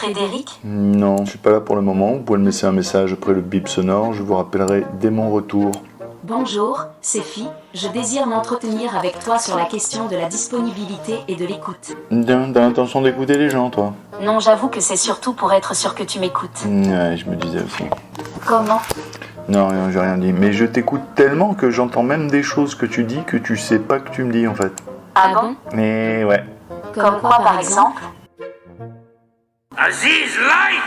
Frédéric? Non, je suis pas là pour le moment. Vous pouvez me laisser un message après le bip sonore. Je vous rappellerai dès mon retour. Bonjour, c'est Phi. Je désire m'entretenir avec toi sur la question de la disponibilité et de l'écoute. T'as l'intention d'écouter les gens, toi? Non, j'avoue que c'est surtout pour être sûr que tu m'écoutes. Ouais, je me disais aussi. Comment? Non, rien, j'ai rien dit. Mais je t'écoute tellement que j'entends même des choses que tu dis que tu sais pas que tu me dis, en fait. Ah bon? Mais ouais. Comme quoi, par exemple? Aziz Light!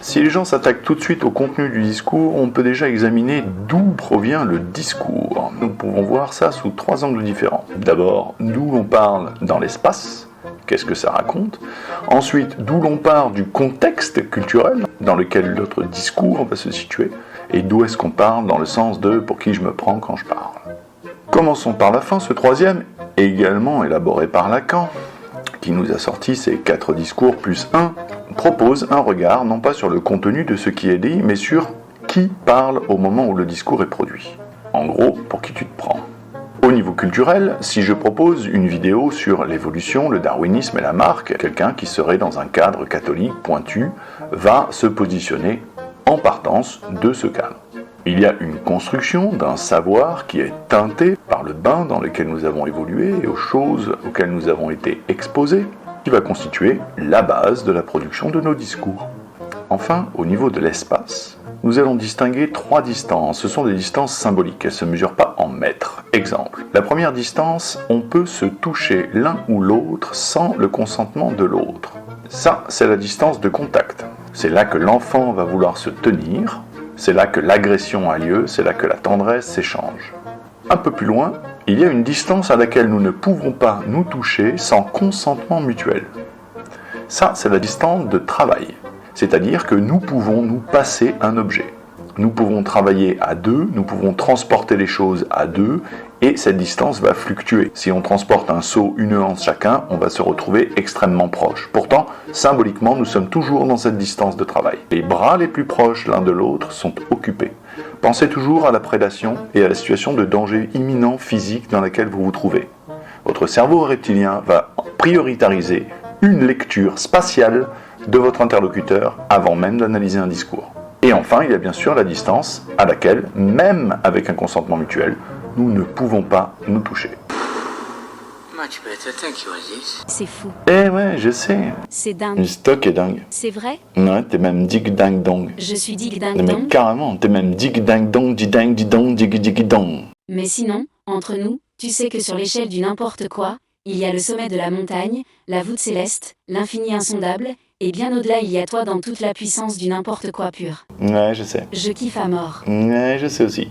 Si les gens s'attaquent tout de suite au contenu du discours, on peut déjà examiner d'où provient le discours. Nous pouvons voir ça sous 3 angles différents. D'abord, d'où l'on parle dans l'espace, qu'est-ce que ça raconte. Ensuite, d'où l'on part du contexte culturel dans lequel notre discours va se situer. Et d'où est-ce qu'on parle dans le sens de pour qui je me prends quand je parle. Commençons par la fin, ce troisième, également élaboré par Lacan, qui nous a sorti ces 4 discours plus 1, propose un regard non pas sur le contenu de ce qui est dit, mais sur qui parle au moment où le discours est produit. En gros, pour qui tu te prends. Au niveau culturel, si je propose une vidéo sur l'évolution, le darwinisme et la marque, quelqu'un qui serait dans un cadre catholique pointu va se positionner en partance de ce cadre. Il y a une construction d'un savoir qui est teinté par le bain dans lequel nous avons évolué et aux choses auxquelles nous avons été exposés, qui va constituer la base de la production de nos discours. Enfin, au niveau de l'espace, nous allons distinguer 3 distances. Ce sont des distances symboliques, elles ne se mesurent pas en mètres. Exemple, la première distance, on peut se toucher l'un ou l'autre sans le consentement de l'autre. Ça, c'est la distance de contact. C'est là que l'enfant va vouloir se tenir, c'est là que l'agression a lieu, c'est là que la tendresse s'échange. Un peu plus loin, il y a une distance à laquelle nous ne pouvons pas nous toucher sans consentement mutuel. Ça, c'est la distance de travail. C'est-à-dire que nous pouvons nous passer un objet. Nous pouvons travailler à 2, nous pouvons transporter les choses à 2, et cette distance va fluctuer. Si on transporte un seau, une hanse chacun, on va se retrouver extrêmement proche. Pourtant, symboliquement, nous sommes toujours dans cette distance de travail. Les bras les plus proches l'un de l'autre sont occupés. Pensez toujours à la prédation et à la situation de danger imminent physique dans laquelle vous vous trouvez. Votre cerveau reptilien va prioritariser une lecture spatiale de votre interlocuteur avant même d'analyser un discours. Et enfin, il y a bien sûr la distance à laquelle, même avec un consentement mutuel, nous ne pouvons pas nous toucher. Much better, thank you, Aziz. C'est fou. Eh ouais, je sais. C'est dingue. Le stock est dingue. C'est vrai? Ouais, t'es même dig ding dong. Je suis dig ding Mais dong. carrément, t'es même dig ding dong, dig ding di dong, dig dig dong. Mais sinon, entre nous, tu sais que sur l'échelle du n'importe quoi, il y a le sommet de la montagne, la voûte céleste, l'infini insondable, et bien au-delà il y a toi dans toute la puissance du n'importe quoi pur. Ouais, je sais. Je kiffe à mort. Ouais, je sais aussi.